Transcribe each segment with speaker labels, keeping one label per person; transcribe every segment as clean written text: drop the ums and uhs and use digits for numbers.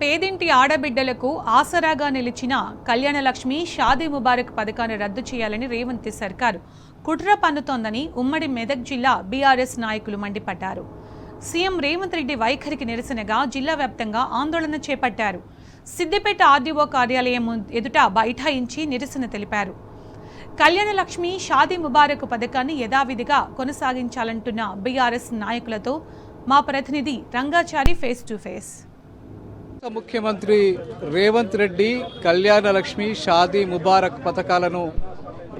Speaker 1: పేదింటి ఆడబిడ్డలకు ఆసరాగా నిలిచిన కళ్యాణలక్ష్మి షాదీ ముబారక్ పథకాన్ని రద్దు చేయాలని రేవంత్ సర్కారు కుట్ర పన్నుతోందని ఉమ్మడి మెదక్ జిల్లా బీఆర్ఎస్ నాయకులు మండిపడ్డారు. సీఎం రేవంత్ రెడ్డి వైఖరికి నిరసనగా జిల్లా వ్యాప్తంగా ఆందోళన చేపట్టారు. సిద్దిపేట ఆర్డీఓ కార్యాలయం ఎదుట బైఠాయించి నిరసన తెలిపారు. కళ్యాణలక్ష్మి షాదీ ముబారక్ పథకాన్ని యథావిధిగా కొనసాగించాలంటున్న బీఆర్ఎస్ నాయకులతో మా ప్రతినిధి రంగాచారి ఫేస్ టు ఫేస్.
Speaker 2: ముఖ్యమంత్రి రేవంత్ రెడ్డి కళ్యాణలక్ష్మి షాదీ ముబారక్ పథకాలను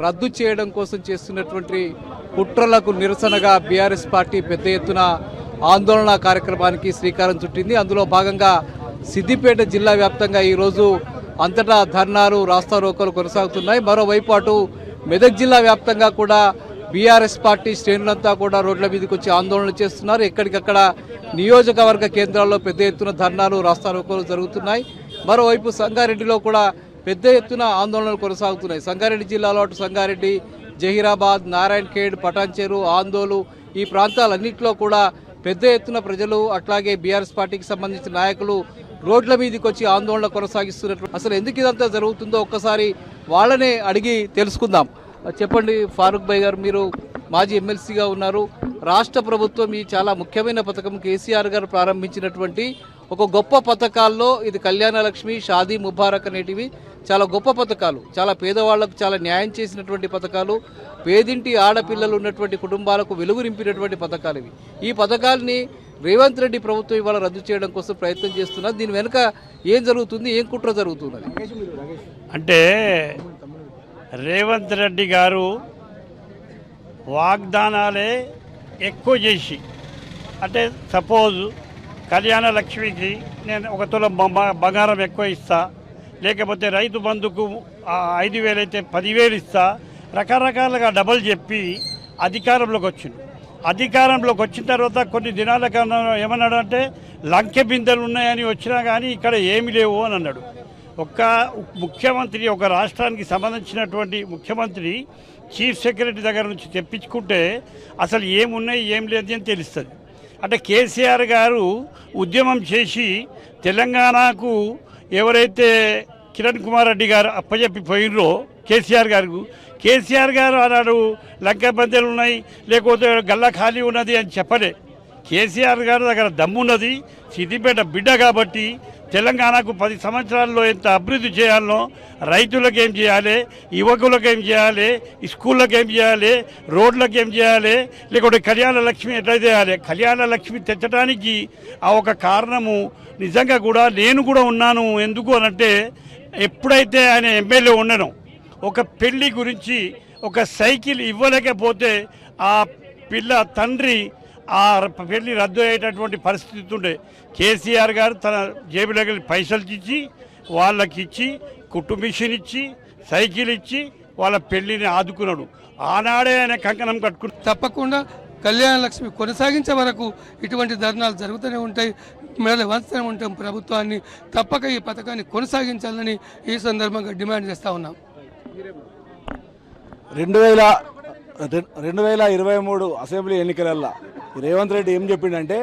Speaker 2: రద్దు చేయడం కోసం చేస్తున్నటువంటి కుట్రలకు నిరసనగా బీఆర్ఎస్ పార్టీ పెద్ద ఎత్తున ఆందోళన కార్యక్రమానికి శ్రీకారం చుట్టింది. అందులో భాగంగా సిద్దిపేట జిల్లా వ్యాప్తంగా ఈరోజు అంతటా ధర్నాలు రాస్తారోకోలు కొనసాగుతున్నాయి. మరోవైపు అటు మెదక్ జిల్లా వ్యాప్తంగా కూడా బీఆర్ఎస్ పార్టీ శ్రేణులంతా కూడా రోడ్ల మీదకి వచ్చి ఆందోళన చేస్తున్నారు. ఎక్కడికక్కడ నియోజకవర్గ కేంద్రాల్లో పెద్ద ఎత్తున ధర్నాలు రాస్తారోకోలు జరుగుతున్నాయి. మరోవైపు సంగారెడ్డిలో కూడా పెద్ద ఎత్తున ఆందోళనలు కొనసాగుతున్నాయి. సంగారెడ్డి జిల్లాలో అటు సంగారెడ్డి, జహీరాబాద్, నారాయణ్ ఖేడ్, పటాన్చెరు, ఆందోలు ఈ ప్రాంతాలన్నింటిలో కూడా పెద్ద ఎత్తున ప్రజలు అట్లాగే బీఆర్ఎస్ పార్టీకి సంబంధించిన నాయకులు రోడ్ల మీదకి వచ్చి ఆందోళన కొనసాగిస్తున్నట్టు. అసలు ఎందుకు ఇదంతా జరుగుతుందో ఒక్కసారి వాళ్ళనే అడిగి తెలుసుకుందాం. చెప్పండి ఫారూక్ భాయ్ గారు, మీరు మాజీ ఎమ్మెల్సీగా ఉన్నారు. రాష్ట్ర ప్రభుత్వం ఈ చాలా ముఖ్యమైన పథకం కేసీఆర్ గారు ప్రారంభించినటువంటి ఒక గొప్ప పథకాల్లో ఇది కళ్యాణలక్ష్మి, షాదీ ముబారక్ అనేటివి చాలా గొప్ప పథకాలు, చాలా పేదవాళ్లకు చాలా న్యాయం చేసినటువంటి పథకాలు, పేదింటి ఆడపిల్లలు ఉన్నటువంటి కుటుంబాలకు వెలుగు నింపినటువంటి పథకాలు ఇవి. ఈ పథకాల్ని రేవంత్ రెడ్డి ప్రభుత్వం ఇవాళ రద్దు చేయడం కోసం ప్రయత్నం చేస్తున్నారు. దీని వెనుక ఏం జరుగుతుంది, ఏం కుట్ర జరుగుతున్నది
Speaker 3: అంటే రేవంత్ రెడ్డి గారు వాగ్దానాలే ఎక్కువ చేసి, అంటే సపోజ్ కళ్యాణ లక్ష్మికి నేను 1 తులం బంగారం ఎక్కువ ఇస్తా, లేకపోతే రైతు బంధుకు 5,000 అయితే 10,000 ఇస్తా, రకరకాలుగా డబల్ చెప్పి అధికారంలోకి వచ్చింది. అధికారంలోకి వచ్చిన తర్వాత కొన్ని దినాల కన్నా ఏమన్నాడు అంటే లంకె బిందెలు ఉన్నాయని వచ్చినా కానీ ఇక్కడ ఏమి లేవు అని అన్నాడు. ఒక ముఖ్యమంత్రి, ఒక రాష్ట్రానికి సంబంధించినటువంటి ముఖ్యమంత్రి చీఫ్ సెక్రటరీ దగ్గర నుంచి తెప్పించుకుంటే అసలు ఏమున్నాయి ఏం లేదు అని తెలుస్తుంది. అంటే కేసీఆర్ గారు ఉద్యమం చేసి తెలంగాణకు ఎవరైతే కిరణ్ కుమార్ రెడ్డి గారు అప్పచెప్పి పోయినరో కేసీఆర్ గారు అన్నాడు లంక బందెలు ఉన్నాయి, లేకపోతే గల్లా ఖాళీ ఉన్నది అని చెప్పలే. కేసీఆర్ గారు దగ్గర దమ్మున్నది. సిద్దిపేట బిడ్డ కాబట్టి తెలంగాణకు 10 సంవత్సరాల్లో ఎంత అభివృద్ధి చేయాలో, రైతులకు ఏం చేయాలి, యువకులకు ఏం చేయాలి, స్కూళ్ళకి ఏం చేయాలి, రోడ్లకు ఏం చేయాలి, లేకపోతే కళ్యాణ లక్ష్మి ఎట్లా చేయాలి. కళ్యాణ లక్ష్మి తెచ్చడానికి ఆ ఒక కారణము నిజంగా కూడా నేను కూడా ఉన్నాను. ఎందుకు అనంటే ఎప్పుడైతే ఆయన ఎమ్మెల్యే ఉండను ఒక పెళ్లి గురించి ఒక సైకిల్ ఇవ్వలేకపోతే ఆ పిల్ల తండ్రి ఆ పెళ్లి రద్దు అయ్యేటటువంటి పరిస్థితి ఉండే. కేసీఆర్ గారు తన జేబులోకి పైసలు ఇచ్చి వాళ్ళకి ఇచ్చి కుట్టు మిషన్ ఇచ్చి సైకిల్ ఇచ్చి వాళ్ళ పెళ్లిని ఆదుకున్నాడు. ఆనాడే ఆయన కంకణం కట్టుకుని
Speaker 4: తప్పకుండా కళ్యాణ లక్ష్మి కొనసాగించే వరకు ఇటువంటి ధర్నాలు జరుగుతూనే ఉంటాయి, మెడలు వంచుతూనే ఉంటాం. ప్రభుత్వాన్ని తప్పక ఈ పథకాన్ని కొనసాగించాలని ఈ సందర్భంగా డిమాండ్ చేస్తూ ఉన్నాం.
Speaker 5: 2023 అసెంబ్లీ ఎన్నికలల్లో రేవంత్ రెడ్డి ఏం చెప్పిండంటే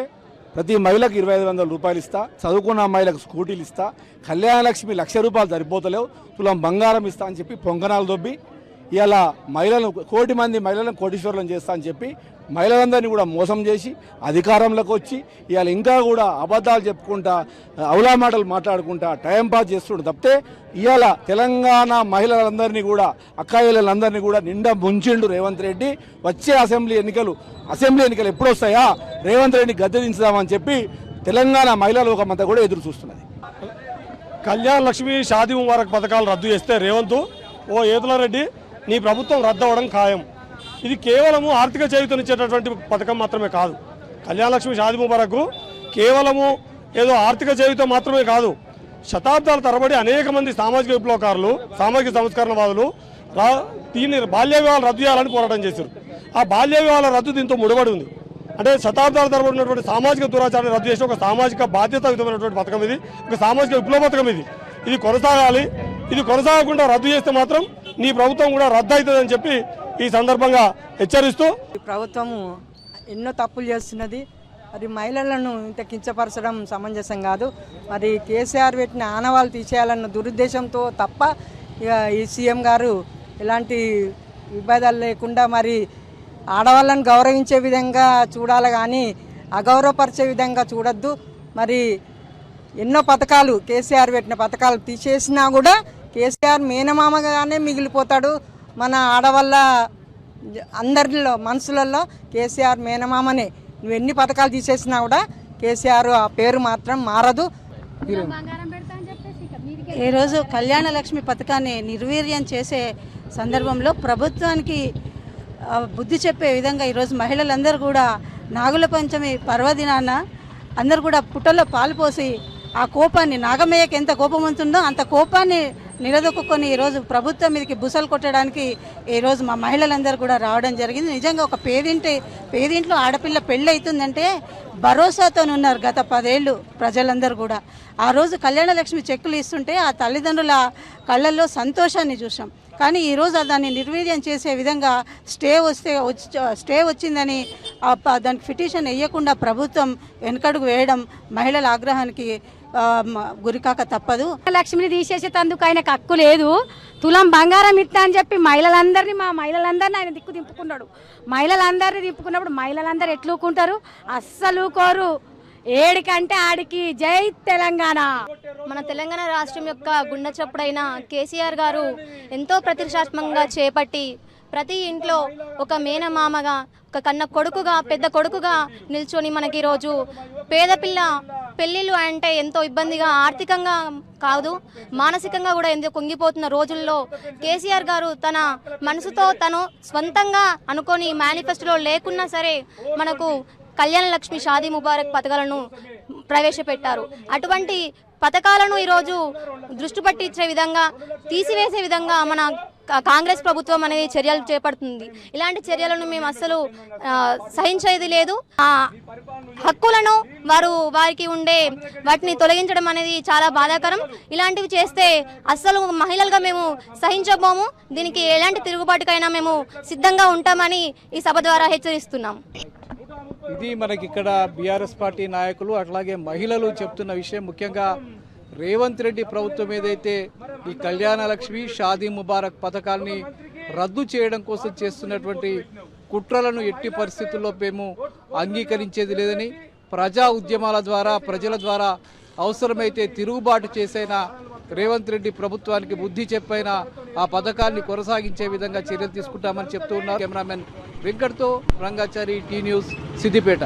Speaker 5: ప్రతి మహిళకు 2,500 రూపాయలు ఇస్తా, చదువుకున్న అమ్మాయిలకు స్కూటీలు ఇస్తా, కళ్యాణ లక్ష్మి 1,00,000 రూపాయలు సరిపోతలేవు, తులం బంగారం ఇస్తా అని చెప్పి పొంగనాలు దొబ్బి ఇలా మహిళలను 1 కోటి మంది మహిళలను కోటీశ్వరులను చేస్తా అని చెప్పి మహిళలందరినీ కూడా మోసం చేసి అధికారంలోకి వచ్చి ఇవాళ ఇంకా కూడా అబద్ధాలు చెప్పుకుంటా అవలా మాటలు మాట్లాడుకుంటా టైంపాస్ చేస్తుండే తప్పితే ఇవాళ తెలంగాణ మహిళలందరినీ కూడా అక్కాయిలందరినీ కూడా నిండా ముంచిండు రేవంత్ రెడ్డి. వచ్చే అసెంబ్లీ ఎన్నికలు ఎప్పుడు వస్తాయా, రేవంత్ రెడ్డిని గద్దె దించుదామని చెప్పి తెలంగాణ మహిళల లోకమంతా కూడా ఎదురు చూస్తున్నది.
Speaker 6: కళ్యాణ లక్ష్మి, షాదీ ముబారక్ పథకాలు రద్దు చేస్తే రేవంత్ ఏదుల రెడ్డి నీ ప్రభుత్వం రద్దు అవ్వడం ఖాయం. ఇది కేవలము ఆర్థిక చేయూతనిచ్చేటటువంటి పథకం మాత్రమే కాదు. కళ్యాణ లక్ష్మి, షాదీ ముబారక్ కేవలము ఏదో ఆర్థిక చేయూత మాత్రమే కాదు. శతాబ్దాల తరబడి అనేక మంది సామాజిక విప్లవకారులు, సామాజిక సంస్కరణవాదులు దీన్ని బాల్య వివాహాలు రద్దు చేయాలని పోరాటం చేశారు. ఆ బాల్య వివాహాల రద్దు దీంతో ముడిపడి ఉంది. అంటే శతాబ్దాల తరబడి ఉన్నటువంటి సామాజిక దురాచారాన్ని రద్దు చేసి ఒక సామాజిక బాధ్యతాయుతమైనటువంటి పథకం ఇది, ఒక సామాజిక విప్లవ పథకం ఇది కొనసాగాలి. ఇది కొనసాగకుండా రద్దు చేస్తే మాత్రం నీ ప్రభుత్వం కూడా రద్దు అవుతుందని చెప్పి ఈ సందర్భంగా హెచ్చరిస్తూ
Speaker 7: ప్రభుత్వము ఎన్నో తప్పులు చేస్తున్నది. మరి మహిళలను ఇంత కించపరచడం సమంజసం కాదు. మరి కేసీఆర్ పెట్టిన ఆనవాళ్ళు తీసేయాలన్న దురుద్దేశంతో తప్ప ఇక ఈ సీఎం గారు ఎలాంటి విభేదాలు లేకుండా మరి ఆడవాళ్ళని గౌరవించే విధంగా చూడాలి కానీ అగౌరవపరిచే విధంగా చూడొద్దు. మరి ఎన్నో పథకాలు కేసీఆర్ పెట్టిన పథకాలు తీసేసినా కూడా కేసీఆర్ మేనమామగానే మిగిలిపోతాడు. మన ఆడవాళ్ళ అందరిలో మనసులలో కేసీఆర్ మేనమామనే. నువ్వు ఎన్ని పథకాలు తీసేసినా కూడా కేసీఆర్ ఆ పేరు మాత్రం మారదు.
Speaker 8: ఈరోజు కళ్యాణ లక్ష్మి పథకాన్ని నిర్వీర్యం చేసే సందర్భంలో ప్రభుత్వానికి బుద్ధి చెప్పే విధంగా ఈరోజు మహిళలందరూ కూడా నాగుల పంచమి పర్వదినాన అందరూ కూడా పుట్టలో పాలు పోసి ఆ కోపాన్ని, నాగమయ్యకి ఎంత కోపం ఉంటుందో అంత కోపాన్ని నిలదొక్కుని ఈరోజు ప్రభుత్వం మీదకి బుసలు కొట్టడానికి ఈరోజు మా మహిళలందరూ కూడా రావడం జరిగింది. నిజంగా ఒక పేదింట్లో ఆడపిల్ల పెళ్ళి అవుతుందంటే భరోసాతో ఉన్నారు గత 10 ఏళ్ళు ప్రజలందరూ కూడా. ఆ రోజు కళ్యాణ లక్ష్మి చెక్కులు ఇస్తుంటే ఆ తల్లిదండ్రుల కళ్ళల్లో సంతోషాన్ని చూసాం. కానీ ఈరోజు దాన్ని నిర్వీర్యం చేసే విధంగా స్టే వచ్చిందని దానికి పిటిషన్ వేయకుండా ప్రభుత్వం వెనకడుగు వేయడం మహిళల ఆగ్రహానికి గురికాక తప్పదు.
Speaker 9: లక్ష్మిని తీసేసేందుకు ఆయనకు హక్కు లేదు. తులం బంగారం ఇస్తా అని చెప్పి మా మహిళలందరినీ ఆయన దిక్కు దింపుకున్నాడు. మహిళలందరినీ దింపుకున్నప్పుడు మహిళలందరూ ఎట్లుకుంటారు? అస్సలు కోరు. ఏడికంటే ఆడికి జై తెలంగాణ.
Speaker 10: మన తెలంగాణ రాష్ట్రం యొక్క గుండె చప్పుడైన కేసీఆర్ గారు ఎంతో ప్రతిష్టాత్మకంగా చేపట్టి ప్రతి ఇంట్లో ఒక మేనమామగా, ఒక కన్న కొడుకుగా, పెద్ద కొడుకుగా నిల్చొని మనకి ఈరోజు పేదపిల్ల పెళ్ళిళ్ళు అంటే ఎంతో ఇబ్బందిగా, ఆర్థికంగా కాదు మానసికంగా కూడా ఎంతో కుంగిపోతున్న రోజుల్లో కేసీఆర్ గారు తన మనసుతో తను స్వంతంగా అనుకొని మేనిఫెస్టోలో లేకున్నా సరే మనకు కళ్యాణ లక్ష్మి, షాదీ ముబారక్ పథకాలను ప్రవేశపెట్టారు. అటువంటి పథకాలను ఈరోజు దృష్టి పట్టించే విధంగా, తీసివేసే విధంగా మన కాంగ్రెస్ ప్రభుత్వం అనేది చర్యలు చేపడుతుంది. ఇలాంటి చర్యలను మేము అస్సలు సహించేది లేదు. హక్కులను వారికి ఉండే వాటిని తొలగించడం అనేది చాలా బాధాకరం. ఇలాంటివి చేస్తే అస్సలు మహిళలుగా మేము సహించబోము. దీనికి ఎలాంటి తిరుగుబాటుకైనా మేము సిద్ధంగా ఉంటామని ఈ సభ ద్వారా హెచ్చరిస్తున్నాం.
Speaker 2: ఇది మనకి ఇక్కడ బీఆర్ఎస్ పార్టీ నాయకులు అట్లాగే మహిళలు చెప్తున్న విషయం. ముఖ్యంగా రేవంత్ రెడ్డి ప్రభుత్వం ఏదైతే ఈ కళ్యాణ లక్ష్మి, షాదీ ముబారక్ పథకాల్ని రద్దు చేయడం కోసం చేస్తున్నటువంటి కుట్రలను ఎట్టి పరిస్థితుల్లో మేము అంగీకరించేది లేదని, ప్రజా ఉద్యమాల ద్వారా, ప్రజల ద్వారా అవసరమైతే తిరుగుబాటు చేసైనా రేవంత్ రెడ్డి ప్రభుత్వానికి బుద్ధి చెప్పైనా ఆ పథకాన్ని కొనసాగించే విధంగా చర్యలు తీసుకుంటామని చెప్తూ ఉన్నారు. కెమెరామెన్ వెంకట్తో రంగాచారి, టీ న్యూస్, సిద్దిపేట.